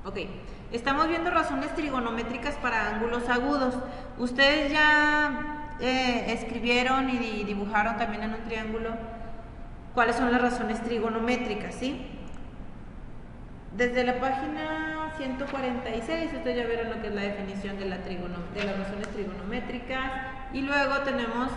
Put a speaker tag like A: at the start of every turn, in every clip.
A: Ok, estamos viendo razones trigonométricas para ángulos agudos. Ustedes ya escribieron y dibujaron también en un triángulo cuáles son las razones trigonométricas, ¿sí? Desde la página 146 ustedes ya vieron lo que es la definición de las razones trigonométricas, y luego tenemos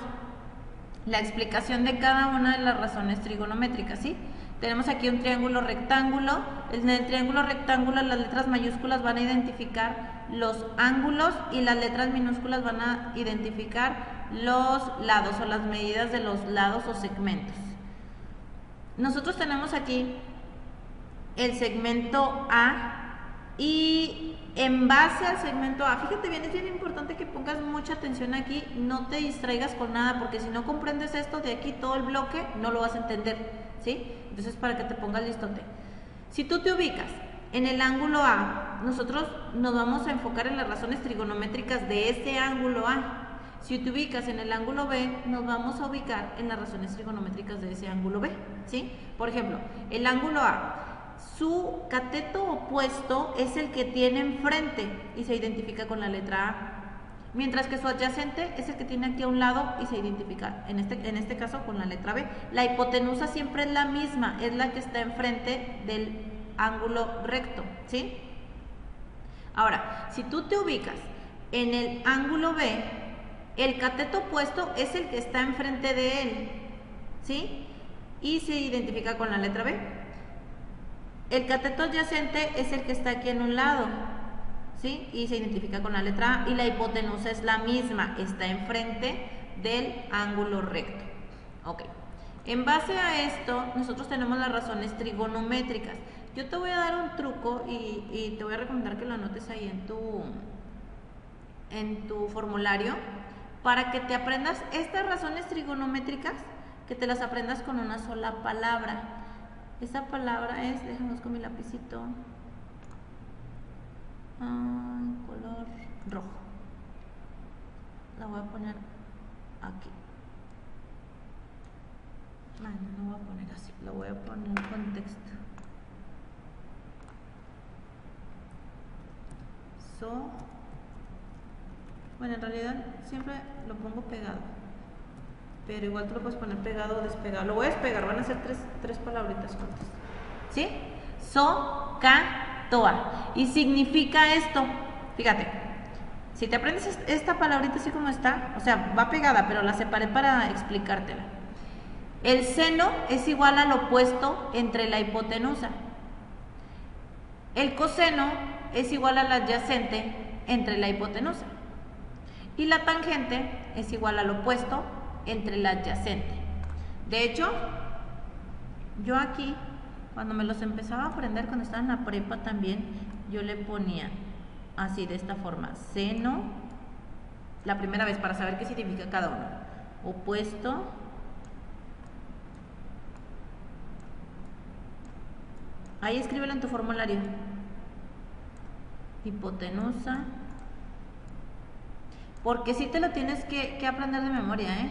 A: la explicación de cada una de las razones trigonométricas, ¿sí? Tenemos aquí un triángulo rectángulo. En el triángulo rectángulo las letras mayúsculas van a identificar los ángulos y las letras minúsculas van a identificar los lados o las medidas de los lados o segmentos. Nosotros tenemos aquí el segmento A, y en base al segmento A, fíjate bien, es bien importante que pongas mucha atención aquí, no te distraigas con nada, porque si no comprendes esto de aquí, todo el bloque, no lo vas a entender, ¿sí? Entonces, para que te pongas listote. Si tú te ubicas en el ángulo A, nosotros nos vamos a enfocar en las razones trigonométricas de ese ángulo A. Si te ubicas en el ángulo B, nos vamos a ubicar en las razones trigonométricas de ese ángulo B, ¿sí? Por ejemplo, el ángulo A, su cateto opuesto es el que tiene enfrente y se identifica con la letra A, mientras que su adyacente es el que tiene aquí a un lado y se identifica, en este caso, con la letra B. La hipotenusa siempre es la misma, es la que está enfrente del ángulo recto, ¿sí? Ahora, si tú te ubicas en el ángulo B, el cateto opuesto es el que está enfrente de él, ¿sí? Y se identifica con la letra B. El cateto adyacente es el que está aquí en un lado, ¿sí? Y se identifica con la letra A. Y la hipotenusa es la misma, está enfrente del ángulo recto. Ok. En base a esto, nosotros tenemos las razones trigonométricas. Yo te voy a dar un truco y te voy a recomendar que lo anotes ahí en tu formulario, para que te aprendas estas razones trigonométricas, que te las aprendas con una sola palabra. Esa palabra es, déjame buscar mi lapicito, color rojo. La voy a poner aquí. No voy a poner así, lo voy a poner en contexto. Bueno, en realidad siempre lo pongo pegado, pero igual tú lo puedes poner pegado o despegado. Lo voy a despegar, van a ser tres palabritas juntas, ¿sí? Toa. Y significa esto, fíjate, si te aprendes esta palabrita así como está, o sea, va pegada, pero la separé para explicártela. El seno es igual al opuesto entre la hipotenusa. El coseno es igual al adyacente entre la hipotenusa. Y la tangente es igual al opuesto entre la adyacente. De hecho, yo aquí, cuando me los empezaba a aprender, cuando estaba en la prepa también, yo le ponía así, de esta forma: seno, la primera vez, para saber qué significa cada uno. Opuesto, ahí escríbelo en tu formulario. Hipotenusa, porque sí te lo tienes que aprender de memoria, ¿eh?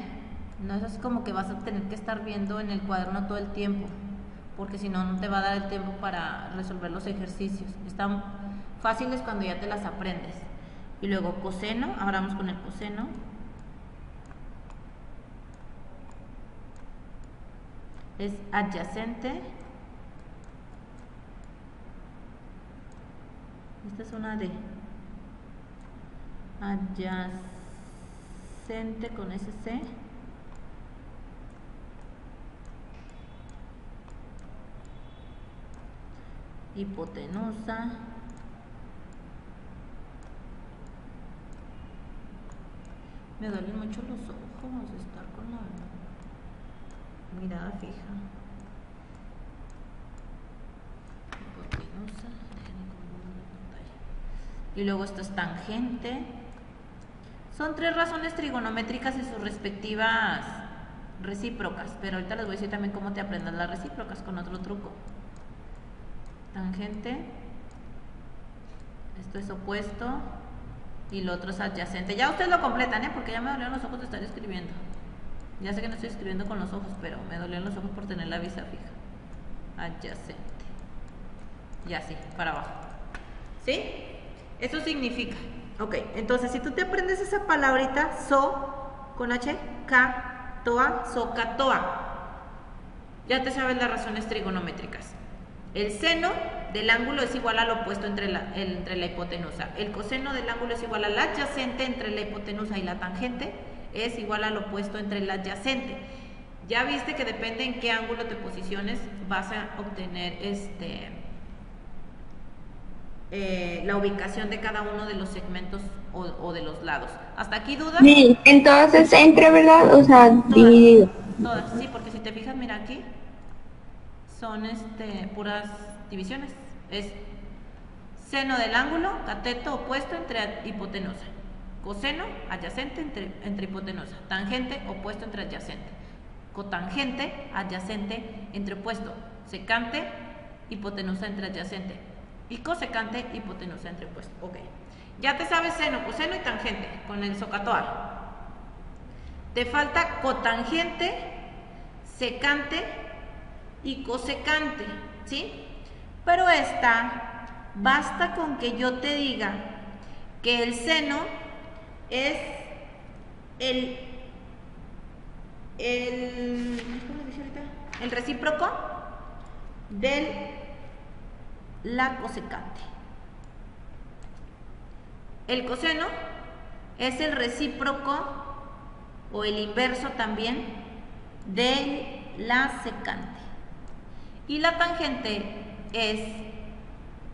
A: No es así como que vas a tener que estar viendo en el cuaderno todo el tiempo, porque si no, no te va a dar el tiempo para resolver los ejercicios. Están fáciles cuando ya te las aprendes. Y luego coseno, ahora vamos con el coseno. Es adyacente. Esta es una D. Adyacente con SC. Hipotenusa. Me duelen mucho los ojos de estar con la mirada fija. Hipotenusa. Y luego esto es tangente. Son tres razones trigonométricas y sus respectivas recíprocas, pero ahorita les voy a decir también cómo te aprendas las recíprocas con otro truco. Tangente, esto es opuesto y lo otro es adyacente. Ya ustedes lo completan, porque ya me dolieron los ojos de estar escribiendo. Ya sé que no estoy escribiendo con los ojos, pero me dolieron los ojos por tener la vista fija. Adyacente. Y así, para abajo. ¿Sí? Eso significa. Ok, entonces si tú te aprendes esa palabrita, con H, toa, ya te sabes las razones trigonométricas. El seno del ángulo es igual al opuesto entre la hipotenusa. El coseno del ángulo es igual al adyacente entre la hipotenusa y la tangente. Es igual al opuesto entre el adyacente. Ya viste que depende en qué ángulo te posiciones, vas a obtener la ubicación de cada uno de los segmentos o de los lados. ¿Hasta aquí dudas?
B: Sí, entonces entre, ¿verdad? O sea, dividido.
A: Todas, sí, porque si te fijas, mira aquí, son puras divisiones. Es seno del ángulo, cateto opuesto entre hipotenusa. Coseno, adyacente entre hipotenusa. Tangente, opuesto entre adyacente. Cotangente, adyacente entre opuesto. Secante, hipotenusa entre adyacente. Y cosecante, hipotenusa entre opuesto. Ok. Ya te sabes seno, coseno y tangente con el SOHCAHTOA. Te falta cotangente, secante y cosecante, ¿sí? Pero basta con que yo te diga que el seno es ¿cómo dice ahorita? El recíproco de la cosecante. El coseno es el recíproco o el inverso también de la secante. Y la tangente es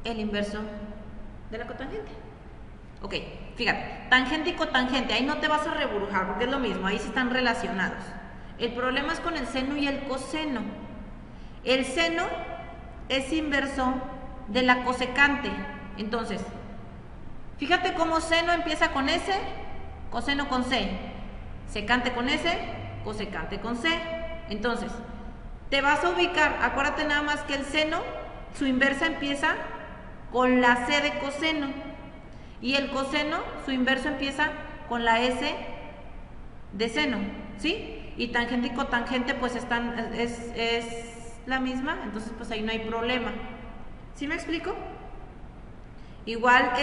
A: el inverso de la cotangente. Ok, fíjate, tangente y cotangente, ahí no te vas a reburujar porque es lo mismo, ahí sí están relacionados. El problema es con el seno y el coseno. El seno es inverso de la cosecante. Entonces, fíjate cómo seno empieza con S, coseno con C, secante con S, cosecante con C. Entonces, te vas a ubicar, acuérdate nada más que el seno, su inversa empieza con la C de coseno. Y el coseno, su inverso empieza con la S de seno, ¿sí? Y tangente y cotangente pues es la misma, entonces pues ahí no hay problema. ¿Sí me explico? Igual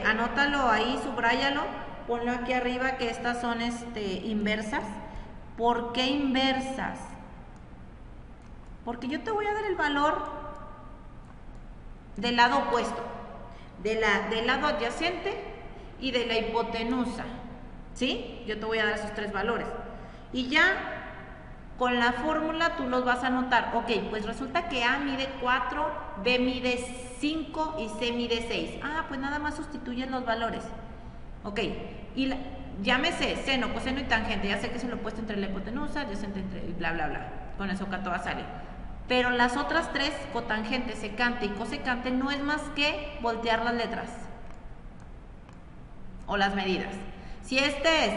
A: anótalo ahí, subráyalo, ponlo aquí arriba que estas son inversas. ¿Por qué inversas? Porque yo te voy a dar el valor del lado opuesto, del lado adyacente y de la hipotenusa, ¿sí? Yo te voy a dar esos tres valores. Y ya con la fórmula tú los vas a anotar. Ok, pues resulta que A mide 4, B mide 5 y C mide 6. Ah, pues nada más sustituyes los valores. Ok, y llámese seno, coseno y tangente. Ya sé que es el opuesto entre la hipotenusa, adyacente entre el bla, bla, bla. Con eso toda sale. Pero las otras tres, cotangente, secante y cosecante, no es más que voltear las letras o las medidas. Si este es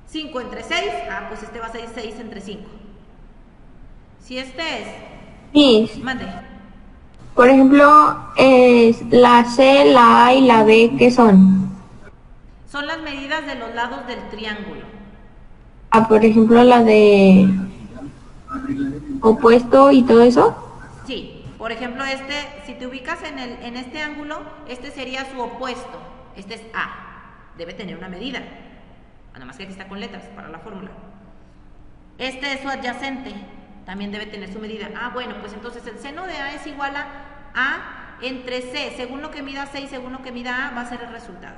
A: 5 entre 6, pues este va a ser 6 entre 5. Si este es...
B: Miss,
A: Mande.
B: por ejemplo, la C, la A y la B, ¿qué son?
A: Son las medidas de los lados del triángulo.
B: Por ejemplo, la de opuesto y todo eso.
A: Sí, por ejemplo, si te ubicas en este ángulo, este sería su opuesto. Este es A. Debe tener una medida. Nada más que aquí está con letras para la fórmula. Este es su adyacente. También debe tener su medida. Bueno, pues entonces el seno de A es igual a entre C. Según lo que mida C y según lo que mida A, va a ser el resultado.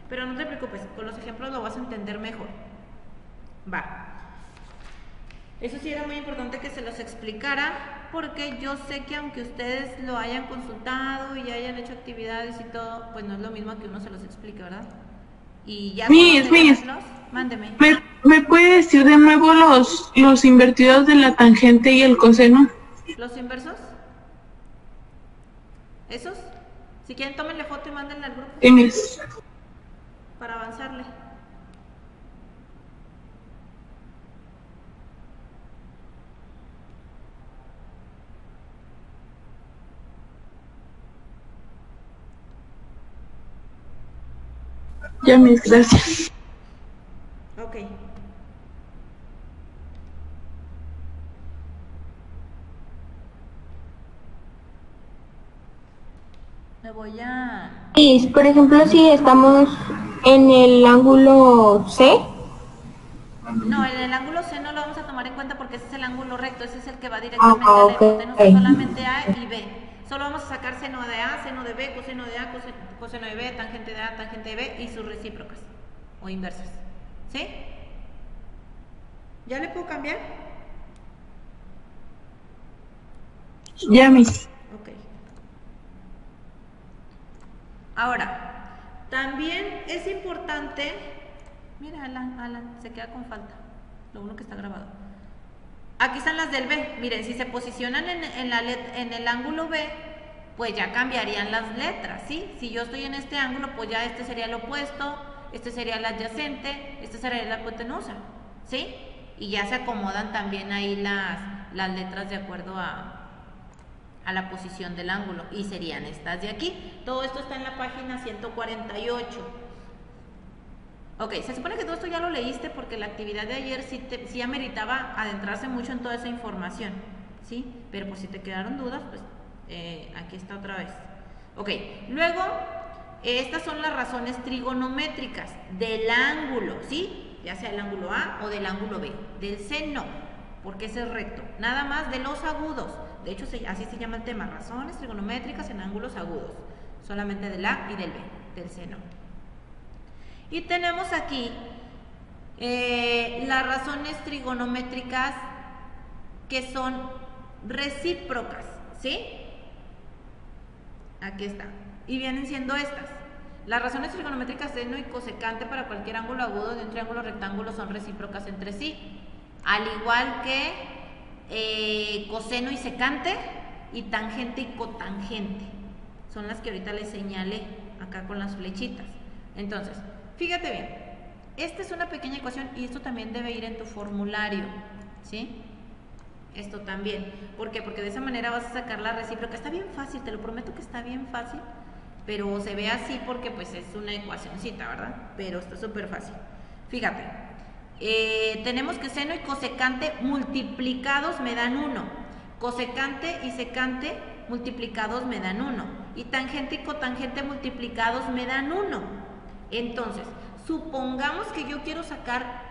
A: Pero no te preocupes, con los ejemplos lo vas a entender mejor. Va. Eso sí era muy importante que se los explicara, porque yo sé que aunque ustedes lo hayan consultado y hayan hecho actividades y todo, pues no es lo mismo que uno se los explique, ¿verdad? Y ya
B: Miss,
A: mándeme.
B: ¿Me puede decir de nuevo los invertidos de la tangente y el coseno?
A: ¿Los inversos? ¿Esos? Si quieren, tómenle foto y mándenle al grupo.
B: Sí, Miss.
A: Para avanzarle.
B: Ya, Miss, gracias.
A: Ok. Me voy a...
B: Y, por ejemplo, si estamos en el ángulo C.
A: No, el ángulo C no lo vamos a tomar en cuenta porque ese es el ángulo recto, ese es el que va
B: Ah,
A: directamente a la
B: ok.
A: hipotenusa, solamente A y B. Solo vamos a sacar seno de A, seno de B, coseno de A, coseno de B, tangente de A, tangente de B y sus recíprocas o inversas. ¿Sí? ¿Ya le puedo cambiar?
C: Ya, mis.
A: Ok. Ahora, también es importante... Mira, Alan, se queda con falta. Lo uno que está grabado. Aquí están las del B. Miren, si se posicionan en el ángulo B, pues ya cambiarían las letras, ¿sí? Si yo estoy en este ángulo, pues ya este sería el opuesto, este sería el adyacente, este sería la hipotenusa, ¿sí? Y ya se acomodan también ahí las letras de acuerdo a la posición del ángulo. Y serían estas de aquí. Todo esto está en la página 148. Ok, se supone que todo esto ya lo leíste porque la actividad de ayer sí ameritaba adentrarse mucho en toda esa información, ¿sí? Pero por si te quedaron dudas, pues aquí está otra vez. Ok, luego, estas son las razones trigonométricas del ángulo, ¿sí? Ya sea el ángulo A o del ángulo B. Del C no, porque ese es recto. Nada más de los agudos. De hecho, así se llama el tema, razones trigonométricas en ángulos agudos. Solamente del A y del B, del C no. Y tenemos aquí las razones trigonométricas que son recíprocas, ¿sí? Aquí está. Y vienen siendo estas. Las razones trigonométricas seno y cosecante para cualquier ángulo agudo de un triángulo rectángulo son recíprocas entre sí. Al igual que coseno y secante y tangente y cotangente. Son las que ahorita les señalé acá con las flechitas. Entonces, fíjate bien, esta es una pequeña ecuación y esto también debe ir en tu formulario, ¿sí? Esto también. ¿Por qué? Porque de esa manera vas a sacar la recíproca. Está bien fácil, te lo prometo que está bien fácil, pero se ve así porque pues es una ecuacioncita, ¿verdad? Pero está súper fácil. Fíjate, tenemos que seno y cosecante multiplicados me dan 1. Cosecante y secante multiplicados me dan 1. Y tangente y cotangente multiplicados me dan 1. Entonces, supongamos que yo quiero sacar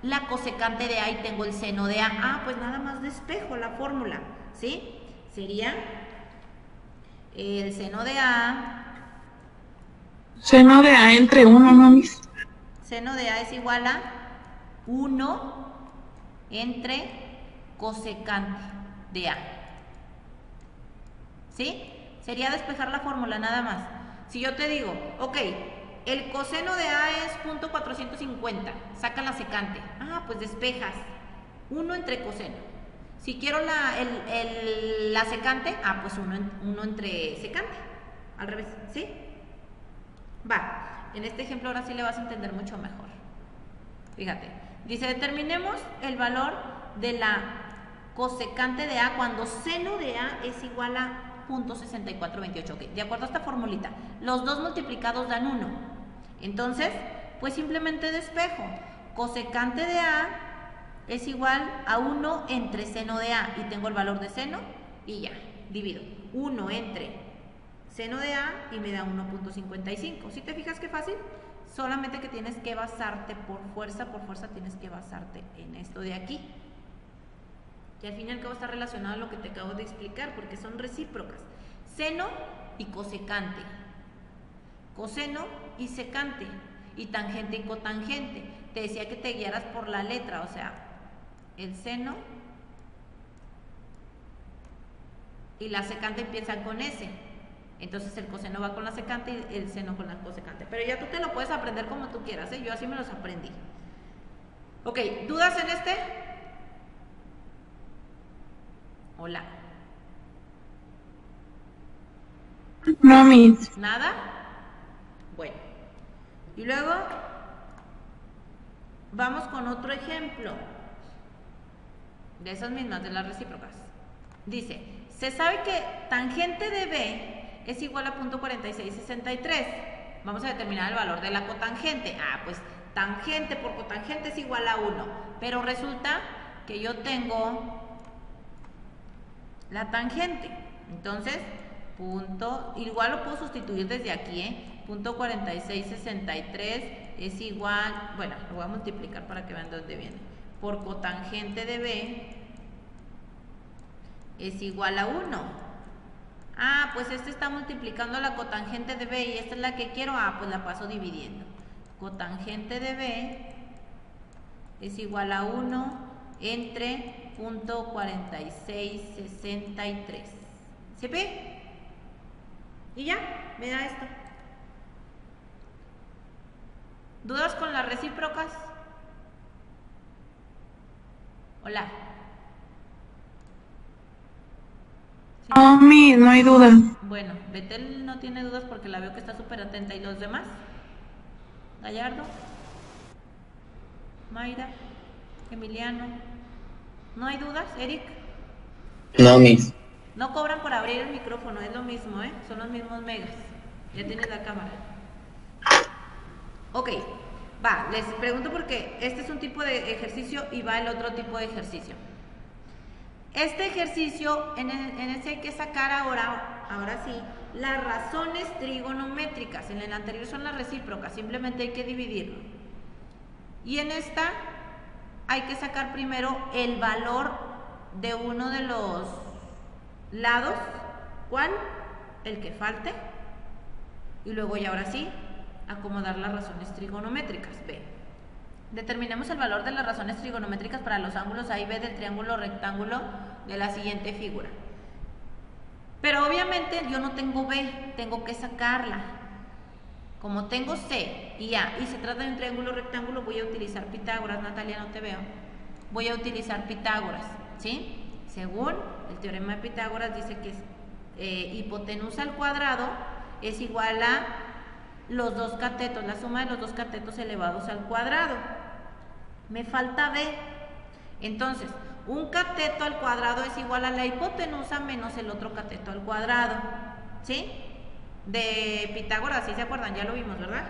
A: la cosecante de A y tengo el seno de A. Ah, pues nada más despejo la fórmula, ¿sí? Sería el seno de A.
C: Seno de A entre 1, ¿no, mis?
A: Seno de A es igual a 1 entre cosecante de A. ¿Sí? Sería despejar la fórmula nada más. Si yo te digo, ok, el coseno de A es .450, saca la secante. Ah, pues despejas 1 entre coseno. Si quiero la secante, ah, pues 1 entre secante. Al revés, ¿sí? Va, en este ejemplo ahora sí le vas a entender mucho mejor. Fíjate, dice, determinemos el valor de la cosecante de A cuando seno de A es igual a .6428. Ok, de acuerdo a esta formulita, los dos multiplicados dan 1. Entonces, pues simplemente despejo. Cosecante de A es igual a 1 entre seno de A. Y tengo el valor de seno y ya, divido. 1 entre seno de A y me da 1.55. ¿Sí te fijas qué fácil? Solamente que tienes que basarte por fuerza tienes que basarte en esto de aquí. Que al fin y al cabo está relacionado a lo que te acabo de explicar, porque son recíprocas. Seno y cosecante. Coseno y secante. Y tangente y cotangente. Te decía que te guiaras por la letra, o sea, el seno y la secante empiezan con S. Entonces el coseno va con la secante y el seno con la cosecante. Pero ya tú te lo puedes aprender como tú quieras, ¿eh? Yo así me los aprendí. Ok, ¿dudas en este? Hola.
C: No, mis.
A: ¿Nada? Bueno. Y luego vamos con otro ejemplo de esas mismas, de las recíprocas. Dice, se sabe que tangente de B es igual a .4663. Vamos a determinar el valor de la cotangente. Ah, pues tangente por cotangente es igual a 1. Pero resulta que yo tengo la tangente. Entonces, punto, igual lo puedo sustituir desde aquí, punto 4663 es igual, bueno, lo voy a multiplicar para que vean de dónde viene, por cotangente de B es igual a 1. Ah, pues este está multiplicando la cotangente de B y esta es la que quiero, pues la paso dividiendo. Cotangente de B es igual a 1 entre punto 4663. ¿Se ve? Y ya, me da esto. ¿Dudas con las recíprocas? Hola. ¿Sí?
C: No, no hay duda.
A: Bueno, Betel no tiene dudas porque la veo que está súper atenta. ¿Y los demás? Gallardo, Mayra, Emiliano. ¿No hay dudas, Eric?
D: No, Miss.
A: No cobran por abrir el micrófono, es lo mismo, son los mismos megas. Ya tienes la cámara. Ok, va, les pregunto porque este es un tipo de ejercicio y va el otro tipo de ejercicio. Este ejercicio, en ese hay que sacar ahora sí, las razones trigonométricas. En el anterior son las recíprocas, simplemente hay que dividirlo. Y en esta hay que sacar primero el valor de uno de los lados. ¿Cuál? El que falte. Y luego ya ahora sí, acomodar las razones trigonométricas. B. Determinemos el valor de las razones trigonométricas para los ángulos A y B del triángulo rectángulo de la siguiente figura. Pero obviamente yo no tengo B, tengo que sacarla. Como tengo C y A y se trata de un triángulo rectángulo, voy a utilizar Pitágoras. Natalia, no te veo. Voy a utilizar Pitágoras, ¿sí? Según el teorema de Pitágoras dice que hipotenusa al cuadrado es igual a los dos catetos, la suma de los dos catetos elevados al cuadrado. Me falta B. Entonces, un cateto al cuadrado es igual a la hipotenusa menos el otro cateto al cuadrado. ¿Sí? De Pitágoras, ¿sí se acuerdan? Ya lo vimos, ¿verdad?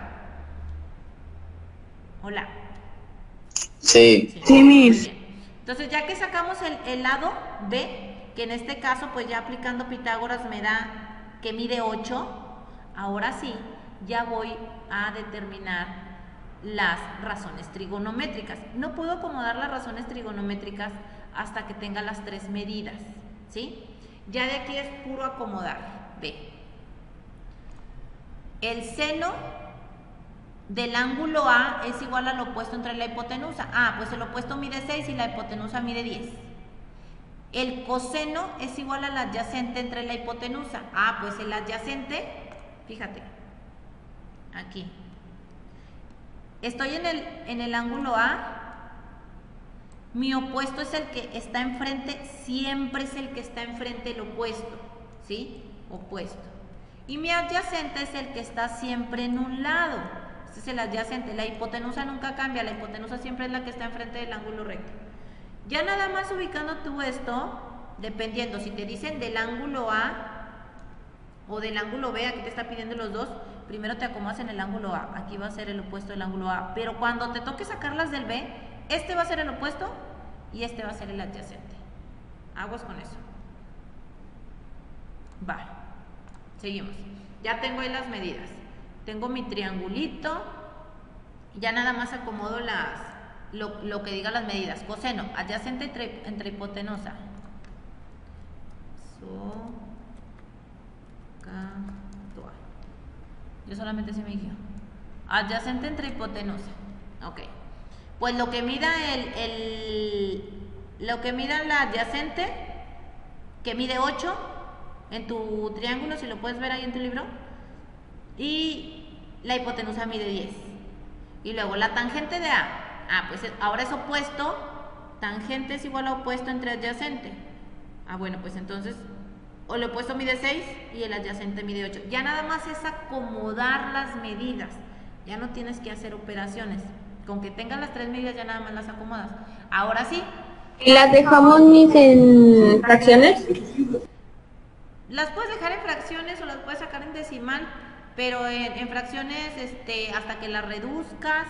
A: Hola.
D: Sí.
C: Sí, Miss.
A: Entonces, ya que sacamos el lado B, que en este caso, pues ya aplicando Pitágoras me da que mide 8, ahora sí, ya voy a determinar las razones trigonométricas. No puedo acomodar las razones trigonométricas hasta que tenga las tres medidas, ¿sí? Ya de aquí es puro acomodar. B. El seno del ángulo A es igual al opuesto entre la hipotenusa. Pues el opuesto mide 6 y la hipotenusa mide 10. El coseno es igual al adyacente entre la hipotenusa. Pues el adyacente, fíjate, aquí. Estoy en el ángulo A. Mi opuesto es el que está enfrente, siempre es el que está enfrente del opuesto, ¿sí? Opuesto. Y mi adyacente es el que está siempre en un lado. Este es el adyacente. La hipotenusa nunca cambia, la hipotenusa siempre es la que está enfrente del ángulo recto. Ya nada más ubicando tú esto, dependiendo si te dicen del ángulo A o del ángulo B, aquí te está pidiendo los dos, primero te acomodas en el ángulo A, aquí va a ser el opuesto del ángulo A, pero cuando te toque sacarlas del B, este va a ser el opuesto y este va a ser el adyacente. Aguas con eso. Va, seguimos. Ya tengo ahí las medidas. Tengo mi triangulito, ya nada más acomodo lo que diga las medidas. Coseno, adyacente entre hipotenusa. Yo solamente se me guío. Adyacente entre hipotenusa. Ok. Pues lo que mida lo que mida la adyacente, que mide 8 en tu triángulo, si lo puedes ver ahí en tu libro, y la hipotenusa mide 10. Y luego la tangente de A, pues ahora es opuesto, tangente es igual a opuesto entre adyacente. Bueno, pues entonces, o el opuesto mide 6 y el adyacente mide 8. Ya nada más es acomodar las medidas, ya no tienes que hacer operaciones. Con que tengas las tres medidas ya nada más las acomodas. Ahora sí.
B: ¿Y las dejamos, Miss, en fracciones?
A: Las puedes dejar en fracciones o las puedes sacar en decimal, pero en fracciones hasta que las reduzcas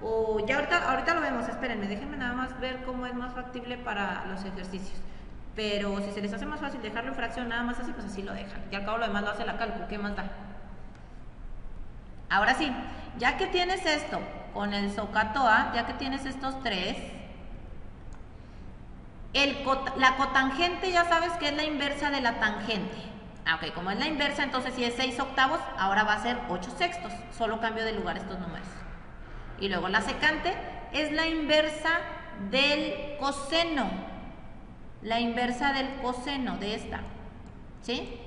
A: o ya ahorita lo vemos. Espérenme, déjenme nada más ver cómo es más factible para los ejercicios. Pero si se les hace más fácil dejarlo en fracción nada más así, pues así lo dejan. Y al cabo lo demás lo hace la cálculo, ¿qué más da? Ahora sí, ya que tienes esto con el SOHCAHTOA, ya que tienes estos tres, la cotangente ya sabes que es la inversa de la tangente. Ok, como es la inversa, entonces si es 6 octavos, ahora va a ser 8 sextos. Solo cambio de lugar estos números. Y luego la secante es la inversa del coseno. La inversa del coseno de esta. ¿Sí?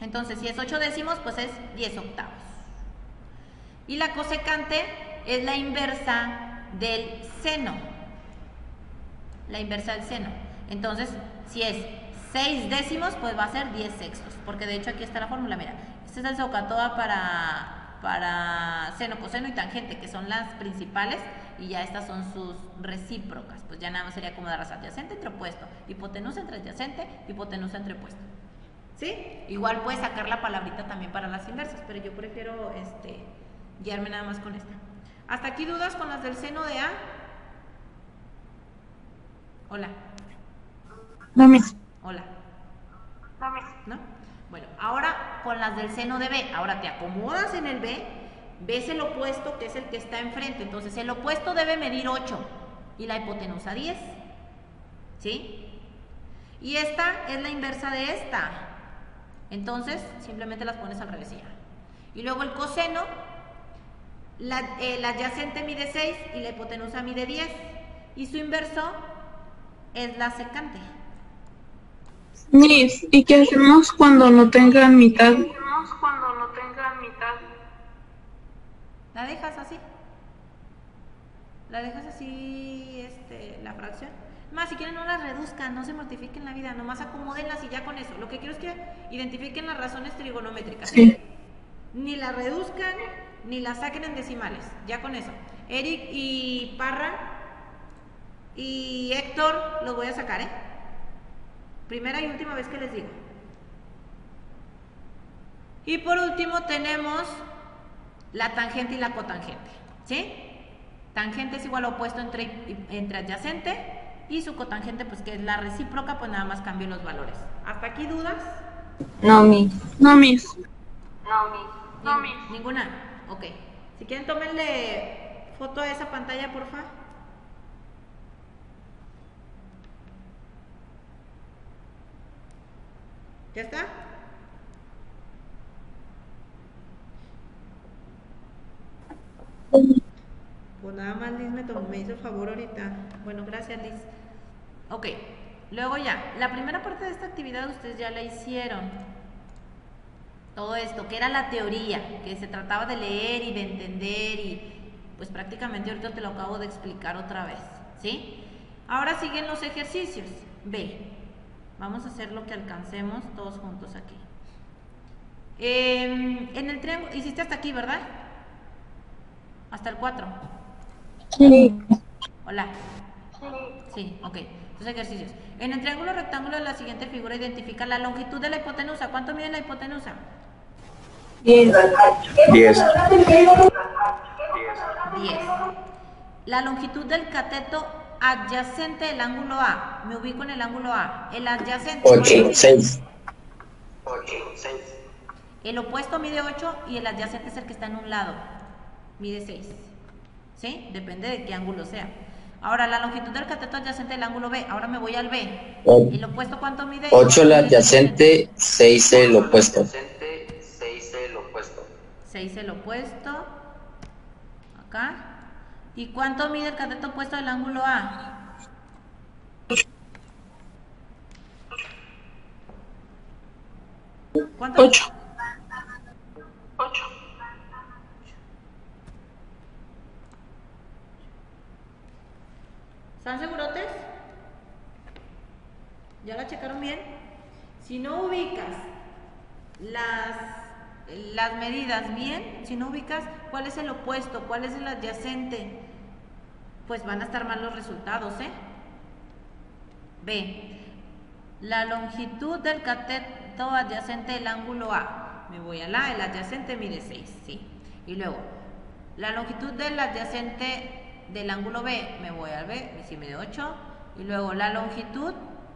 A: Entonces, si es 8 décimos, pues es 10 octavos. Y la cosecante es la inversa del seno. La inversa del seno. Entonces, si es 6 décimos, pues va a ser 10 sextos. Porque de hecho aquí está la fórmula, mira. Este es el SOHCAHTOA para seno, coseno y tangente, que son las principales. Y ya estas son sus recíprocas. Pues ya nada más sería como darlas adyacente entre opuesto. Hipotenusa entre adyacente, hipotenusa entre opuesto. ¿Sí? Igual puedes sacar la palabrita también para las inversas, pero yo prefiero guiarme nada más con esta. ¿Hasta aquí dudas con las del seno de A? Hola.
C: No, Miss.
A: Hola. ¿No? Bueno, ahora con las del seno de B. Ahora te acomodas en el B, ves el opuesto que es el que está enfrente. Entonces el opuesto debe medir 8 y la hipotenusa 10. ¿Sí? Y esta es la inversa de esta. Entonces simplemente las pones al revés y ya. Y luego el coseno, la adyacente mide 6 y la hipotenusa mide 10. Y su inverso es la secante.
C: Miss, ¿y qué hacemos cuando no tengan mitad?
A: ¿La dejas así? ¿La dejas así la fracción? Más, si quieren no las reduzcan, no se mortifiquen la vida, nomás acomódenlas y ya con eso. Lo que quiero es que identifiquen las razones trigonométricas.
C: Sí.
A: Ni las reduzcan, ni las saquen en decimales, ya con eso. Eric y Parra y Héctor los voy a sacar, ¿eh? Primera y última vez que les digo. Y por último tenemos la tangente y la cotangente, ¿sí? Tangente es igual a opuesto entre adyacente y su cotangente, pues que es la recíproca, pues nada más cambio los valores. ¿Hasta aquí dudas?
B: No, Miss.
C: No, Miss.
A: ¿Ninguna? Ok. Si quieren, tómenle foto a esa pantalla, porfa. ¿Ya está? Pues nada más Liz me hizo el favor ahorita. Bueno, gracias Liz. Ok, luego ya, la primera parte de esta actividad ustedes ya la hicieron. Todo esto, que era la teoría, que se trataba de leer y de entender y pues prácticamente ahorita te lo acabo de explicar otra vez, ¿sí? Ahora siguen los ejercicios. Ve, vamos a hacer lo que alcancemos todos juntos aquí. En el triángulo, hiciste hasta aquí, ¿verdad? Hasta el 4.
B: Sí.
A: Hola. Sí, ok. Los ejercicios. En el triángulo rectángulo de la siguiente figura identifica la longitud de la hipotenusa. ¿Cuánto mide la hipotenusa?
B: 10.
D: 10.
A: 10. La longitud del cateto adyacente del ángulo A. Me ubico en el ángulo A. El adyacente.
D: 8, 6.
A: El opuesto mide 8 y el adyacente es el que está en un lado. Mide 6. ¿Sí? Depende de qué ángulo sea. Ahora, la longitud del cateto adyacente del ángulo B. Ahora me voy al B. ¿El opuesto cuánto mide?
D: 8 el adyacente, 6 el opuesto.
A: 6 el opuesto. Acá. ¿Y cuánto mide el cateto opuesto del ángulo A?
C: 8.
A: ¿Están segurotes? ¿Ya la checaron bien? Si no ubicas las medidas bien, si no ubicas cuál es el opuesto, cuál es el adyacente, pues van a estar mal los resultados, ¿eh? B. La longitud del cateto adyacente del ángulo A. Me voy al A, el adyacente mide 6, sí. Y luego, la longitud del adyacente del ángulo B, me voy al B, si mide 8. Y luego la longitud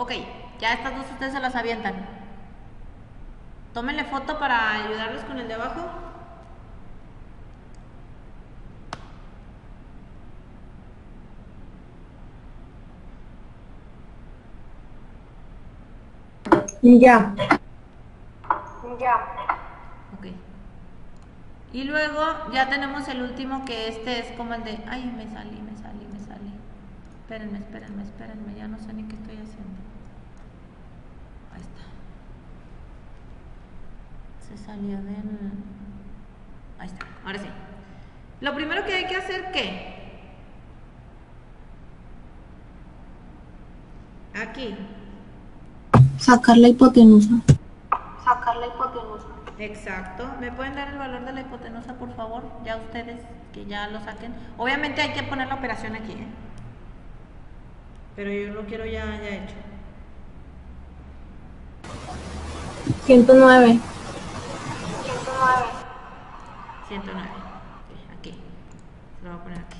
A: Ok, ya estas dos ustedes se las avientan. Tómenle foto para ayudarles con el de abajo.
B: Ya.
A: Ok. Y luego ya tenemos el último, que este es como el de... Ay, me salí. Espérenme, ya no sé ni qué estoy haciendo. Ahí está. Se salió del... Ahí está, ahora sí. Lo primero que hay que hacer, ¿qué? Aquí.
B: Sacar la hipotenusa.
A: Exacto. ¿Me pueden dar el valor de la hipotenusa, por favor? Ya ustedes, que ya lo saquen. Obviamente hay que poner la operación aquí, ¿eh? Pero yo lo quiero ya hecho.
B: 109.
A: 109. Ok, aquí. Se lo voy a poner aquí.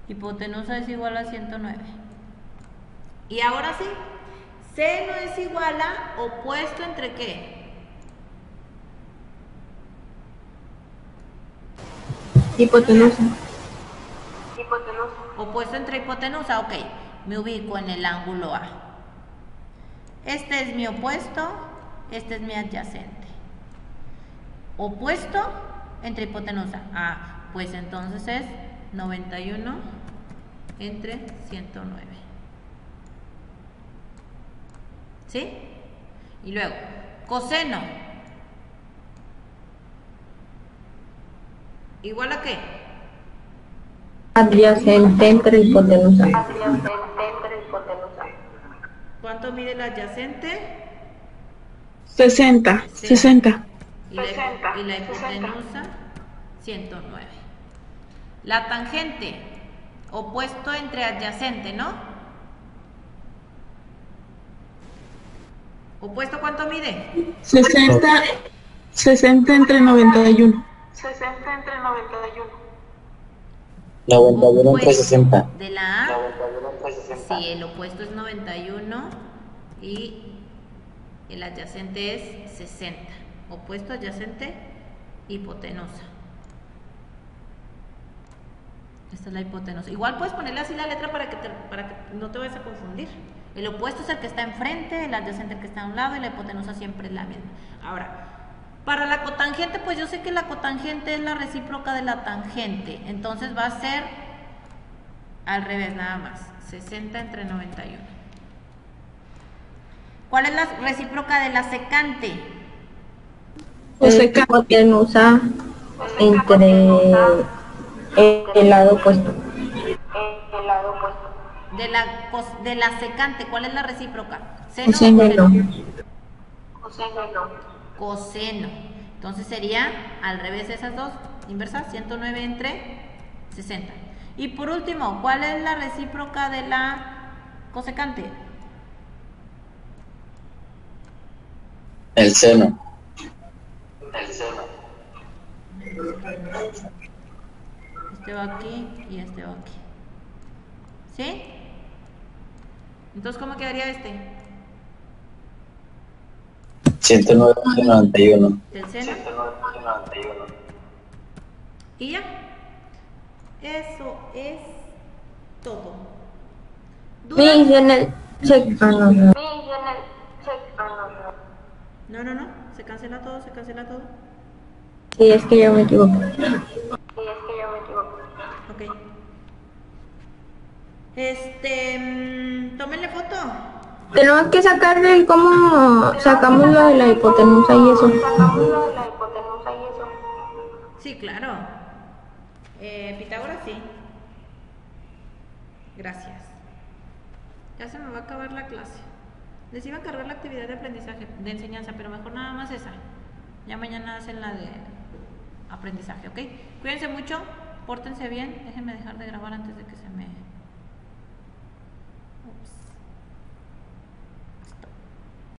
A: Hipotenusa es igual a 109. Y ahora sí, seno es igual a opuesto entre ¿qué?
B: Hipotenusa.
A: Opuesto entre hipotenusa, ok. Me ubico en el ángulo A. Este es mi opuesto, este es mi adyacente. Opuesto entre hipotenusa. Ah, pues entonces es 91 entre 109. ¿Sí? Y luego, coseno. ¿Igual a qué?
B: Adyacente entre hipotenusa.
A: ¿Cuánto mide el adyacente?
C: 60.
A: Sí.
C: 60.
A: Y la hipotenusa, 109. La tangente, opuesto entre adyacente, ¿no? ¿Opuesto cuánto mide?
C: 60 entre 91.
D: 91 entre 60.
A: De la A. Sí, el opuesto es 91 y el adyacente es 60. Opuesto, adyacente, hipotenusa. Esta es la hipotenusa. Igual puedes ponerle así la letra para que no te vayas a confundir. El opuesto es el que está enfrente, el adyacente el que está a un lado y la hipotenusa siempre es la misma. Ahora, para la cotangente, pues yo sé que la cotangente es la recíproca de la tangente. Entonces va a ser al revés nada más. 60 entre 91. ¿Cuál es la recíproca de la secante?
B: Hipotenusa entre el lado opuesto.
A: De la secante, ¿cuál es la recíproca?
B: Coseno.
A: Coseno. Entonces sería al revés esas dos, inversas, 109 entre 60. Y por último, ¿cuál es la recíproca de la cosecante?
D: El seno.
A: Este va aquí y este va aquí. ¿Sí? Entonces, ¿cómo quedaría este?
D: 109 entre 91.
A: Del seno. Y ya. Eso es todo. ¿Dudas?
B: Sí, en el check.
A: No. Se cancela todo.
B: Sí, es que yo me equivoqué.
A: Ok. Tómenle foto.
B: Tenemos que sacarle cómo sacamos lo de la hipotenusa y eso.
A: Sí, claro. Pitágoras, sí. Gracias. Ya se me va a acabar la clase. Les iba a cargar la actividad de aprendizaje, de enseñanza, pero mejor nada más esa. Ya mañana hacen la de aprendizaje, ¿ok? Cuídense mucho, pórtense bien. Déjenme dejar de grabar antes de que se me